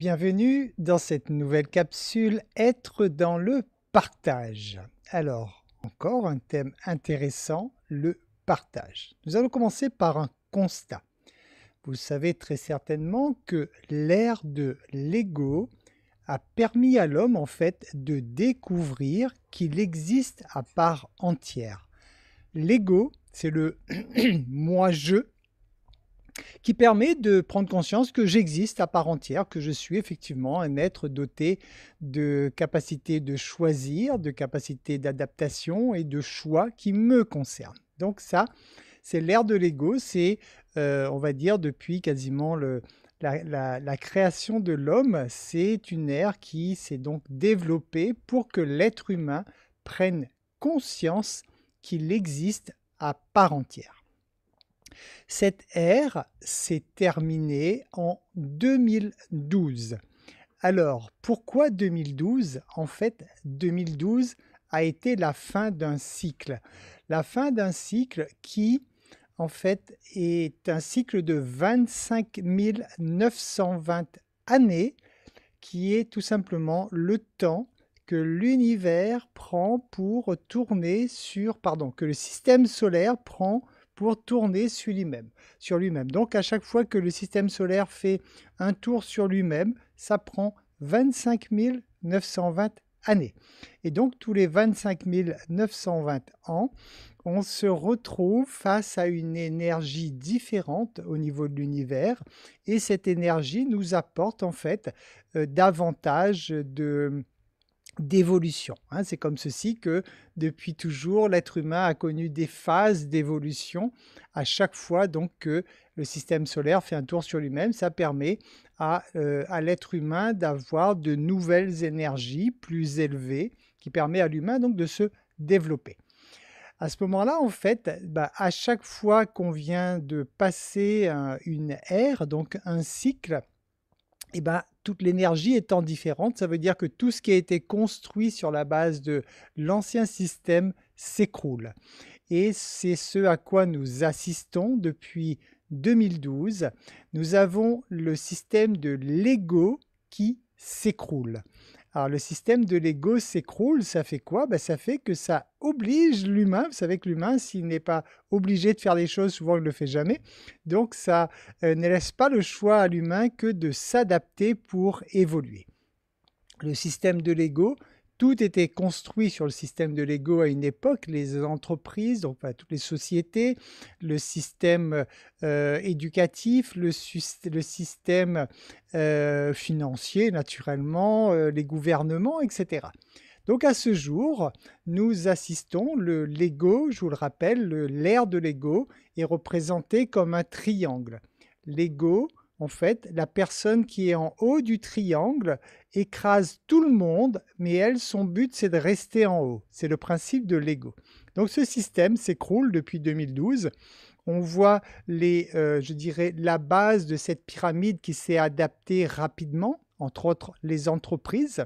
Bienvenue dans cette nouvelle capsule Être dans le partage. Alors, encore un thème intéressant, le partage. Nous allons commencer par un constat. Vous savez très certainement que l'ère de l'ego a permis à l'homme en fait de découvrir qu'il existe à part entière. L'ego, c'est le moi-je qui permet de prendre conscience que j'existe à part entière, que je suis effectivement un être doté de capacités de choisir, de capacités d'adaptation et de choix qui me concernent. Donc ça, c'est l'ère de l'ego, c'est, on va dire, depuis quasiment la création de l'homme, c'est une ère qui s'est donc développée pour que l'être humain prenne conscience qu'il existe à part entière. Cette ère s'est terminée en 2012. Alors, pourquoi 2012? En fait, 2012 a été la fin d'un cycle. La fin d'un cycle qui, en fait, est un cycle de 25 920 années, qui est tout simplement le temps que l'univers prend pour tourner sur, pardon, que le système solaire prend pour tourner sur lui-même. Donc à chaque fois que le système solaire fait un tour sur lui-même, ça prend 25 920 années. Et donc tous les 25 920 ans, on se retrouve face à une énergie différente au niveau de l'univers et cette énergie nous apporte en fait davantage d'évolution. C'est comme ceci que depuis toujours l'être humain a connu des phases d'évolution à chaque fois donc que le système solaire fait un tour sur lui-même. Ça permet à l'être humain d'avoir de nouvelles énergies plus élevées qui permet à l'humain donc de se développer. À ce moment-là, en fait, à chaque fois qu'on vient de passer une ère, donc un cycle, toute l'énergie étant différente, ça veut dire que tout ce qui a été construit sur la base de l'ancien système s'écroule. Et c'est ce à quoi nous assistons depuis 2012. Nous avons le système de l'ego qui s'écroule. Alors le système de l'ego s'écroule, ça fait quoi? Ça fait que ça oblige l'humain, vous savez que l'humain, s'il n'est pas obligé de faire des choses, souvent il ne le fait jamais, donc ça ne laisse pas le choix à l'humain que de s'adapter pour évoluer. Le système de l'ego, tout était construit sur le système de l'ego à une époque, les entreprises, donc toutes les sociétés, le système éducatif, le système financier naturellement, les gouvernements, etc. Donc à ce jour, nous assistons, l'ego, je vous le rappelle, l'ère de l'ego est représenté comme un triangle. L'ego, en fait, la personne qui est en haut du triangle écrase tout le monde, mais elle, son but, c'est de rester en haut. C'est le principe de l'ego. Donc ce système s'écroule depuis 2012. On voit je dirais, la base de cette pyramide qui s'est adaptée rapidement, entre autres les entreprises.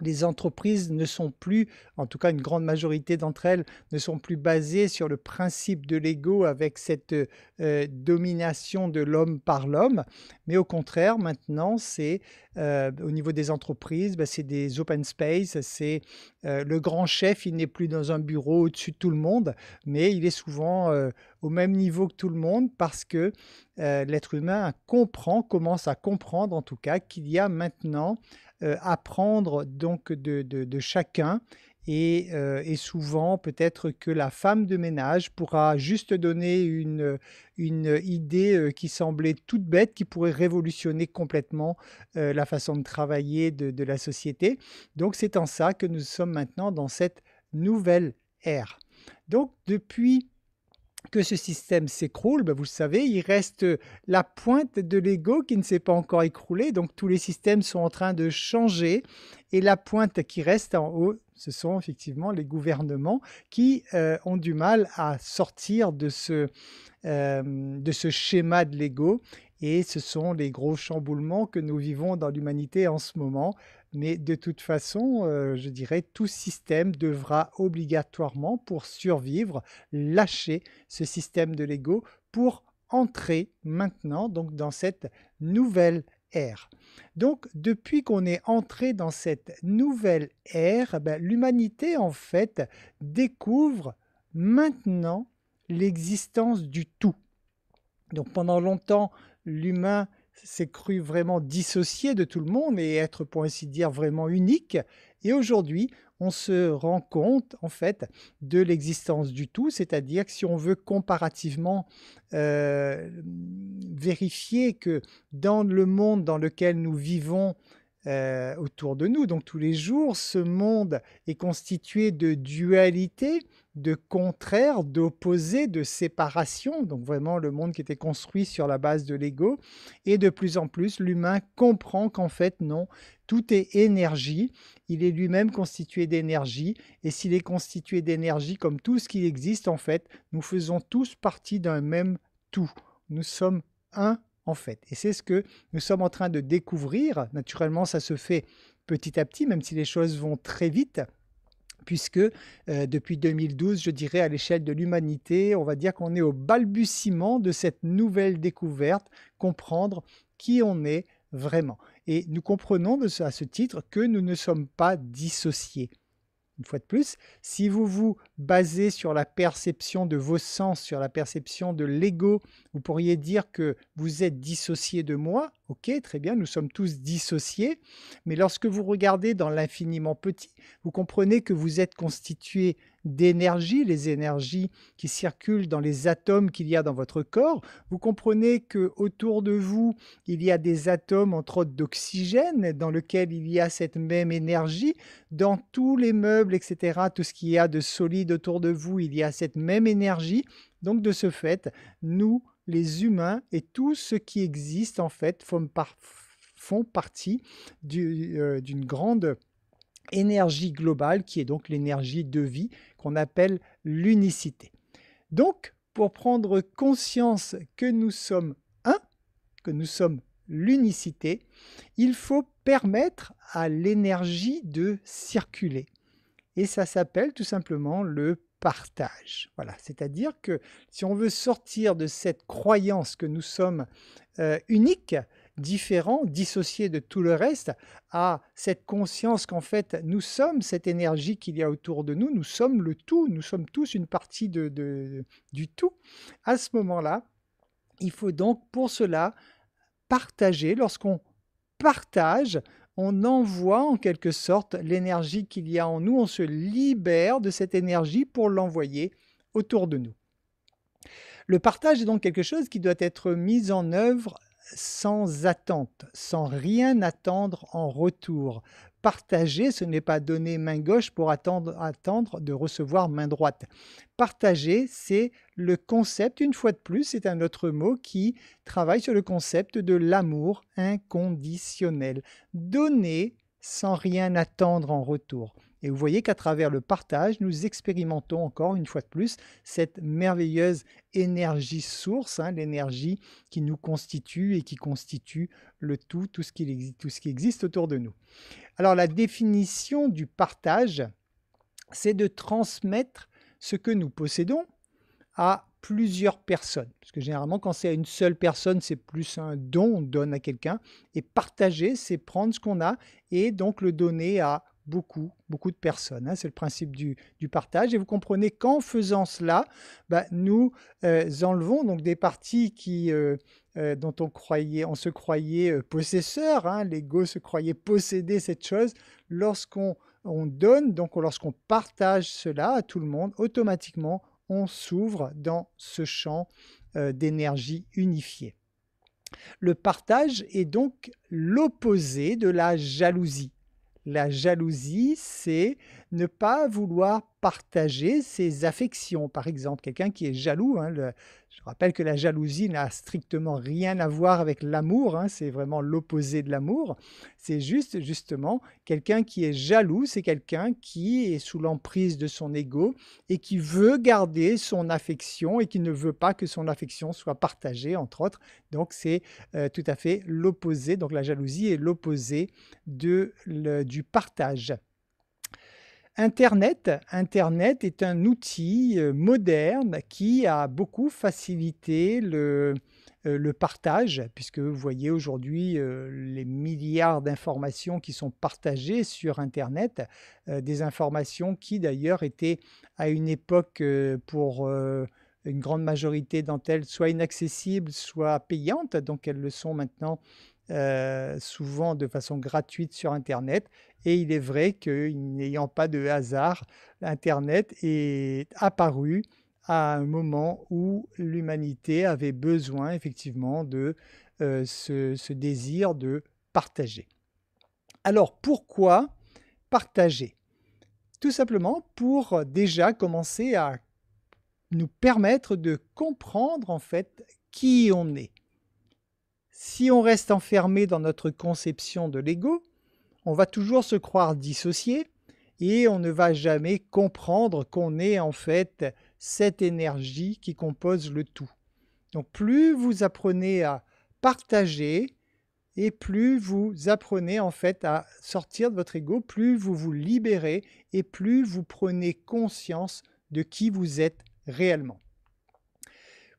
Les entreprises ne sont plus, en tout cas une grande majorité d'entre elles, ne sont plus basées sur le principe de l'ego avec cette domination de l'homme par l'homme, mais au contraire, maintenant, c'est au niveau des entreprises, c'est des open space, c'est le grand chef, il n'est plus dans un bureau au-dessus de tout le monde, mais il est souvent au même niveau que tout le monde parce que l'être humain commence à comprendre en tout cas qu'il y a maintenant apprendre donc de chacun et souvent peut-être que la femme de ménage pourra juste donner une idée qui semblait toute bête, qui pourrait révolutionner complètement la façon de travailler de la société. Donc c'est en ça que nous sommes maintenant dans cette nouvelle ère. Donc depuis que ce système s'écroule, vous le savez, il reste la pointe de l'ego qui ne s'est pas encore écroulée, donc tous les systèmes sont en train de changer, et la pointe qui reste en haut, ce sont effectivement les gouvernements qui ont du mal à sortir de ce schéma de l'ego, et ce sont les gros chamboulements que nous vivons dans l'humanité en ce moment. Mais de toute façon, je dirais, tout système devra obligatoirement, pour survivre, lâcher ce système de l'ego pour entrer maintenant donc dans cette nouvelle ère. Donc, depuis qu'on est entré dans cette nouvelle ère, l'humanité, en fait, découvre maintenant l'existence du tout. Donc, pendant longtemps, l'humain s'est cru vraiment dissocié de tout le monde et être, pour ainsi dire, vraiment unique. Et aujourd'hui, on se rend compte, en fait, de l'existence du tout, c'est-à-dire que si on veut comparativement vérifier que dans le monde dans lequel nous vivons autour de nous, donc tous les jours, ce monde est constitué de dualité, de contraires, d'opposés, de séparation, donc vraiment le monde qui était construit sur la base de l'ego, et de plus en plus, l'humain comprend qu'en fait, non, tout est énergie, il est lui-même constitué d'énergie, et s'il est constitué d'énergie comme tout ce qui existe, en fait, nous faisons tous partie d'un même tout. Nous sommes un, en fait. Et c'est ce que nous sommes en train de découvrir. Naturellement, ça se fait petit à petit, même si les choses vont très vite, puisque depuis 2012, je dirais, à l'échelle de l'humanité, on va dire qu'on est au balbutiement de cette nouvelle découverte, comprendre qui on est vraiment. Et nous comprenons à ce titre que nous ne sommes pas dissociés. Une fois de plus, si vous vous basez sur la perception de vos sens, sur la perception de l'ego, vous pourriez dire que vous êtes dissocié de moi. Ok, très bien, nous sommes tous dissociés. Mais lorsque vous regardez dans l'infiniment petit, vous comprenez que vous êtes constitué d'énergie, les énergies qui circulent dans les atomes qu'il y a dans votre corps. Vous comprenez que autour de vous, il y a des atomes, entre autres d'oxygène, dans lequel il y a cette même énergie. Dans tous les meubles, etc., tout ce qu'il y a de solide autour de vous, il y a cette même énergie. Donc, de ce fait, nous, les humains et tout ce qui existe, en fait, font partie d'une grande énergie globale qui est donc l'énergie de vie qu'on appelle l'unicité. Donc, pour prendre conscience que nous sommes un, que nous sommes l'unicité, il faut permettre à l'énergie de circuler. Et ça s'appelle tout simplement le partage. Voilà, c'est-à-dire que si on veut sortir de cette croyance que nous sommes uniques, différents, dissociés de tout le reste, à cette conscience qu'en fait nous sommes cette énergie qu'il y a autour de nous, nous sommes le tout, nous sommes tous une partie du tout, à ce moment-là, il faut donc pour cela partager. Lorsqu'on partage, on envoie en quelque sorte l'énergie qu'il y a en nous, on se libère de cette énergie pour l'envoyer autour de nous. Le partage est donc quelque chose qui doit être mis en œuvre sans attente, sans rien attendre en retour. Partager, ce n'est pas donner main gauche pour attendre de recevoir main droite. Partager, c'est le concept, une fois de plus, c'est un autre mot qui travaille sur le concept de l'amour inconditionnel. Donner sans rien attendre en retour. Et vous voyez qu'à travers le partage, nous expérimentons encore une fois de plus cette merveilleuse énergie source, l'énergie qui nous constitue et qui constitue le tout ce qui existe autour de nous. Alors la définition du partage, c'est de transmettre ce que nous possédons à plusieurs personnes. Parce que généralement, quand c'est à une seule personne, c'est plus un don, on donne à quelqu'un. Et partager, c'est prendre ce qu'on a et donc le donner à beaucoup de personnes. C'est le principe du partage. Et vous comprenez qu'en faisant cela, nous enlevons donc des parties dont on se croyait possesseur. L'ego se croyait posséder cette chose. Lorsqu'on donne, donc lorsqu'on partage cela à tout le monde, automatiquement, on s'ouvre dans ce champ d'énergie unifiée. Le partage est donc l'opposé de la jalousie. La jalousie, c'est ne pas vouloir partager ses affections. Par exemple, quelqu'un qui est jaloux, je rappelle que la jalousie n'a strictement rien à voir avec l'amour, c'est vraiment l'opposé de l'amour. C'est justement, quelqu'un qui est jaloux, c'est quelqu'un qui est sous l'emprise de son ego et qui veut garder son affection et qui ne veut pas que son affection soit partagée, entre autres. Donc, c'est tout à fait l'opposé. Donc, la jalousie est l'opposé du partage. Internet est un outil moderne qui a beaucoup facilité le partage, puisque vous voyez aujourd'hui les milliards d'informations qui sont partagées sur internet, des informations qui d'ailleurs étaient à une époque pour une grande majorité d'entre elles soit inaccessibles, soit payantes, donc elles le sont maintenant souvent de façon gratuite sur internet. Et il est vrai que, n'ayant pas de hasard, internet est apparu à un moment où l'humanité avait besoin effectivement de ce désir de partager. Alors pourquoi partager? Tout simplement pour déjà commencer à nous permettre de comprendre en fait qui on est. Si on reste enfermé dans notre conception de l'ego, on va toujours se croire dissocié et on ne va jamais comprendre qu'on est en fait cette énergie qui compose le tout. Donc plus vous apprenez à partager et plus vous apprenez en fait à sortir de votre ego, plus vous vous libérez et plus vous prenez conscience de qui vous êtes réellement.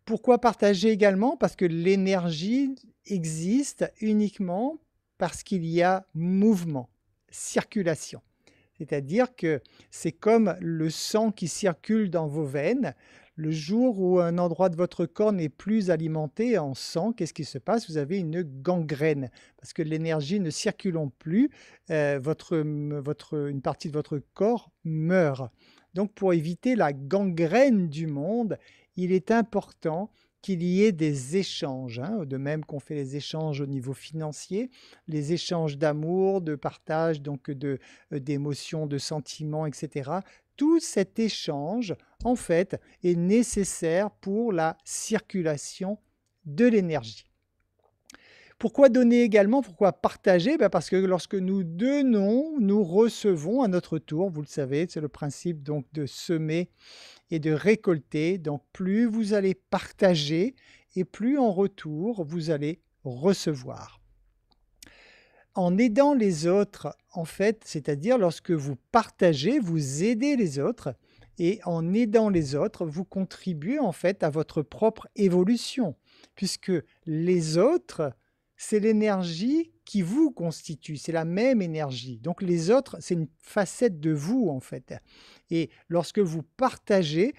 Pourquoi partager également? Parce que l'énergie existe uniquement parce qu'il y a mouvement, circulation. C'est-à-dire que c'est comme le sang qui circule dans vos veines. Le jour où un endroit de votre corps n'est plus alimenté en sang, qu'est-ce qui se passe? Vous avez une gangrène parce que l'énergie ne circulant plus, une partie de votre corps meurt. Donc pour éviter la gangrène du monde, il est important qu'il y ait des échanges, hein, de même qu'on fait les échanges au niveau financier, les échanges d'amour, de partage, donc d'émotions, de sentiments, etc. Tout cet échange, en fait, est nécessaire pour la circulation de l'énergie. Pourquoi donner également? Pourquoi partager? Parce que lorsque nous donnons, nous recevons à notre tour. Vous le savez, c'est le principe donc de semer et de récolter. Donc plus vous allez partager et plus en retour vous allez recevoir. En aidant les autres, en fait, c'est-à-dire lorsque vous partagez, vous aidez les autres et en aidant les autres, vous contribuez en fait à votre propre évolution puisque les autres, c'est l'énergie qui vous constitue, c'est la même énergie. Donc les autres, c'est une facette de vous en fait. Et lorsque vous partagez,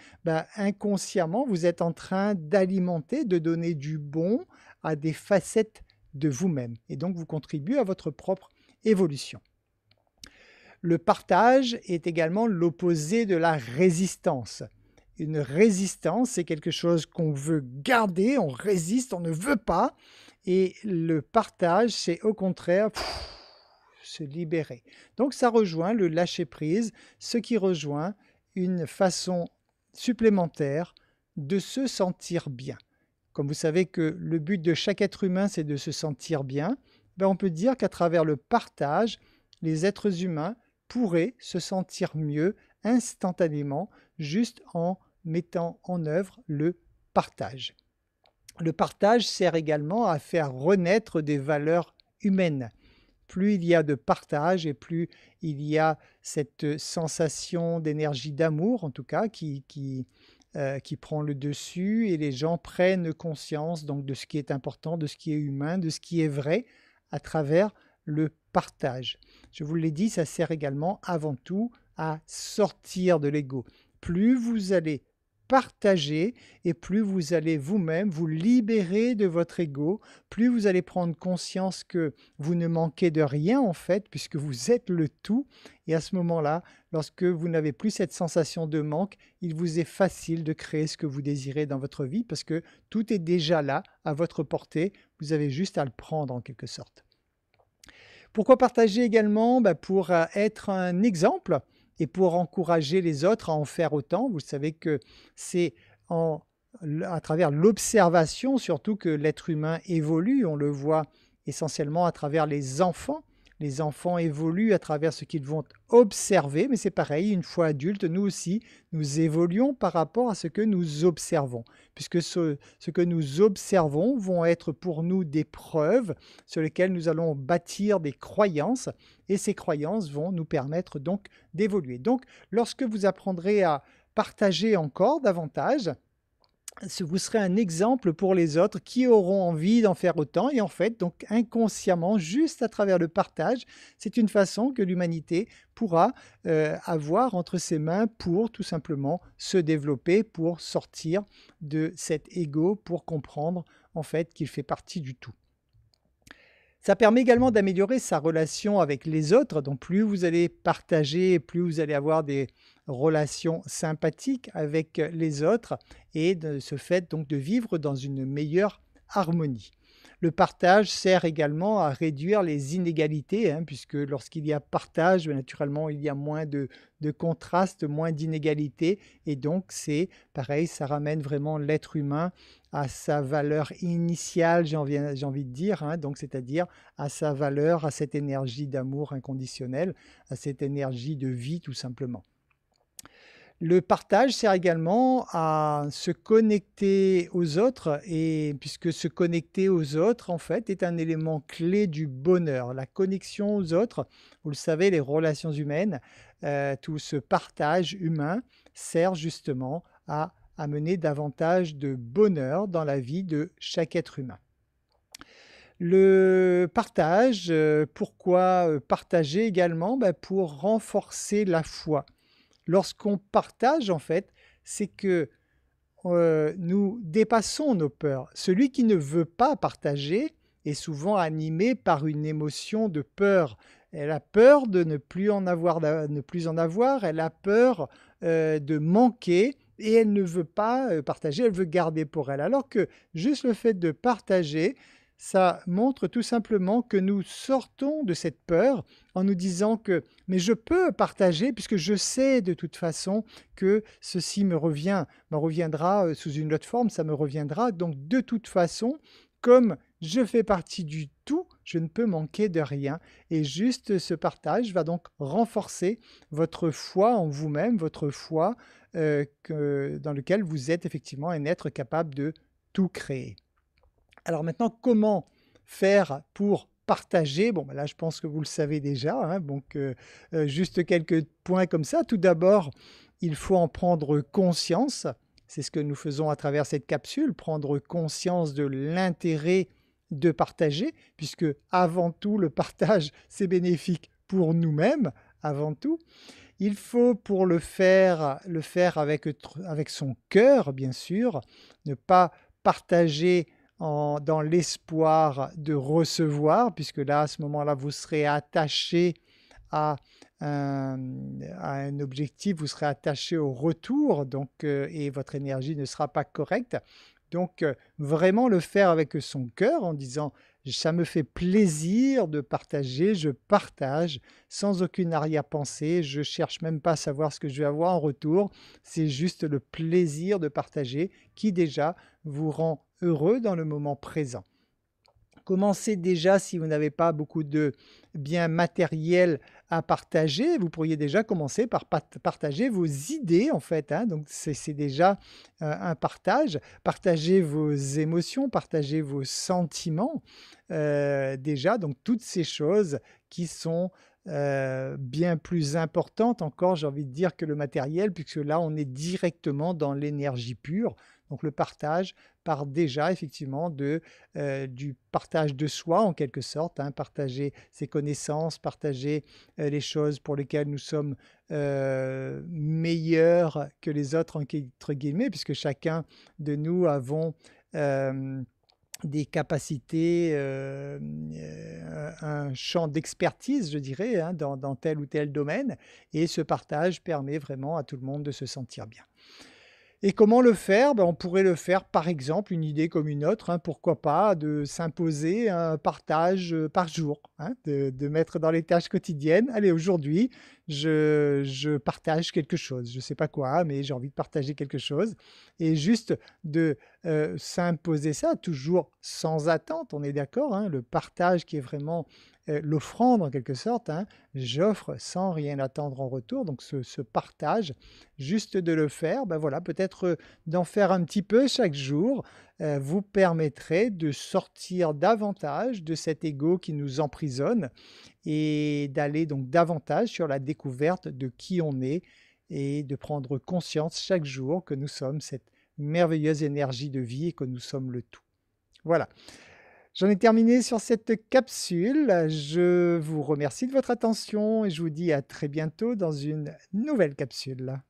inconsciemment, vous êtes en train d'alimenter, de donner du bon à des facettes de vous-même. Et donc vous contribuez à votre propre évolution. Le partage est également l'opposé de la résistance. Une résistance, c'est quelque chose qu'on veut garder, on résiste, on ne veut pas. Et le partage, c'est au contraire se libérer. Donc ça rejoint le lâcher-prise, ce qui rejoint une façon supplémentaire de se sentir bien. Comme vous savez que le but de chaque être humain, c'est de se sentir bien, on peut dire qu'à travers le partage, les êtres humains pourraient se sentir mieux instantanément juste en mettant en œuvre le partage. Le partage sert également à faire renaître des valeurs humaines. Plus il y a de partage et plus il y a cette sensation d'énergie d'amour, en tout cas, qui prend le dessus et les gens prennent conscience donc, de ce qui est important, de ce qui est humain, de ce qui est vrai à travers le partage. Je vous l'ai dit, ça sert également avant tout à sortir de l'ego. Plus vous allez partager et plus vous allez vous-même vous libérer de votre ego, plus vous allez prendre conscience que vous ne manquez de rien en fait, puisque vous êtes le tout. Et à ce moment-là, lorsque vous n'avez plus cette sensation de manque, il vous est facile de créer ce que vous désirez dans votre vie parce que tout est déjà là, à votre portée. Vous avez juste à le prendre en quelque sorte. Pourquoi partager également? Pour être un exemple et pour encourager les autres à en faire autant. Vous savez que c'est à travers l'observation surtout que l'être humain évolue. On le voit essentiellement à travers les enfants. Les enfants évoluent à travers ce qu'ils vont observer, mais c'est pareil, une fois adultes, nous aussi, nous évoluons par rapport à ce que nous observons, puisque ce que nous observons vont être pour nous des preuves sur lesquelles nous allons bâtir des croyances, et ces croyances vont nous permettre donc d'évoluer. Donc, lorsque vous apprendrez à partager encore davantage, vous serez un exemple pour les autres qui auront envie d'en faire autant et en fait, donc inconsciemment, juste à travers le partage, c'est une façon que l'humanité pourra, avoir entre ses mains pour tout simplement se développer, pour sortir de cet ego, pour comprendre en fait qu'il fait partie du tout. Ça permet également d'améliorer sa relation avec les autres, donc plus vous allez partager, plus vous allez avoir des relations sympathiques avec les autres et de ce fait donc de vivre dans une meilleure harmonie. Le partage sert également à réduire les inégalités, hein, puisque lorsqu'il y a partage, naturellement, il y a moins de contraste, moins d'inégalités et donc c'est pareil, ça ramène vraiment l'être humain à sa valeur initiale, j'ai envie de dire, hein, donc c'est-à-dire à sa valeur, à cette énergie d'amour inconditionnel, à cette énergie de vie tout simplement. Le partage sert également à se connecter aux autres et puisque se connecter aux autres, en fait, est un élément clé du bonheur. La connexion aux autres, vous le savez, les relations humaines, tout ce partage humain sert justement à amener davantage de bonheur dans la vie de chaque être humain. Le partage, pourquoi, partager également? Bah, pour renforcer la foi. Lorsqu'on partage, en fait, c'est que, nous dépassons nos peurs. Celui qui ne veut pas partager est souvent animé par une émotion de peur. Elle a peur de ne plus en avoir, elle a peur, de manquer et elle ne veut pas, partager, elle veut garder pour elle. Alors que juste le fait de partager, ça montre tout simplement que nous sortons de cette peur en nous disant que: «Mais je peux partager puisque je sais de toute façon que ceci me reviendra, sous une autre forme, ça me reviendra. Donc de toute façon, comme je fais partie du tout, je ne peux manquer de rien» et juste ce partage va donc renforcer votre foi en vous-même, votre foi, dans lequel vous êtes effectivement un être capable de tout créer. Alors maintenant, comment faire pour partager? Bon, bah, là, je pense que vous le savez déjà, hein, donc juste quelques points comme ça. Tout d'abord, il faut en prendre conscience. C'est ce que nous faisons à travers cette capsule, prendre conscience de l'intérêt de partager, puisque avant tout, le partage, c'est bénéfique pour nous-mêmes, avant tout. Il faut pour le faire avec son cœur, bien sûr, ne pas partager dans l'espoir de recevoir, puisque là, à ce moment-là, vous serez attaché à un, à un objectif, vous serez attaché au retour, donc, et votre énergie ne sera pas correcte. Donc, vraiment le faire avec son cœur en disant: «Ça me fait plaisir de partager, je partage sans aucune arrière-pensée, je cherche même pas à savoir ce que je vais avoir en retour, c'est juste le plaisir de partager qui déjà vous rend heureux dans le moment présent». Commencez déjà si vous n'avez pas beaucoup de biens matériels à partager, vous pourriez déjà commencer par partager vos idées en fait, hein, donc c'est déjà, un partage. Partagez vos émotions, partagez vos sentiments, déjà donc toutes ces choses qui sont, bien plus importantes encore, j'ai envie de dire, que le matériel puisque là on est directement dans l'énergie pure. Donc le partage part déjà effectivement du partage de soi en quelque sorte, hein, partager ses connaissances, partager, les choses pour lesquelles nous sommes, meilleurs que les autres entre guillemets, puisque chacun de nous avons, des capacités, un champ d'expertise je dirais, hein, dans tel ou tel domaine et ce partage permet vraiment à tout le monde de se sentir bien. Et comment le faire? Ben, on pourrait le faire, par exemple, une idée comme une autre, hein, pourquoi pas, de s'imposer un partage, par jour, hein, de mettre dans les tâches quotidiennes: «Allez, aujourd'hui, je partage quelque chose, je ne sais pas quoi, mais j'ai envie de partager quelque chose» et juste de, s'imposer ça, toujours sans attente, on est d'accord, hein? Le partage qui est vraiment, l'offrande en quelque sorte, hein. J'offre sans rien attendre en retour, donc ce partage juste de le faire, ben voilà, peut-être, d'en faire un petit peu chaque jour, vous permettrait de sortir davantage de cet ego qui nous emprisonne et d'aller donc davantage sur la découverte de qui on est et de prendre conscience chaque jour que nous sommes cette merveilleuse énergie de vie et que nous sommes le tout. Voilà, j'en ai terminé sur cette capsule. Je vous remercie de votre attention et je vous dis à très bientôt dans une nouvelle capsule.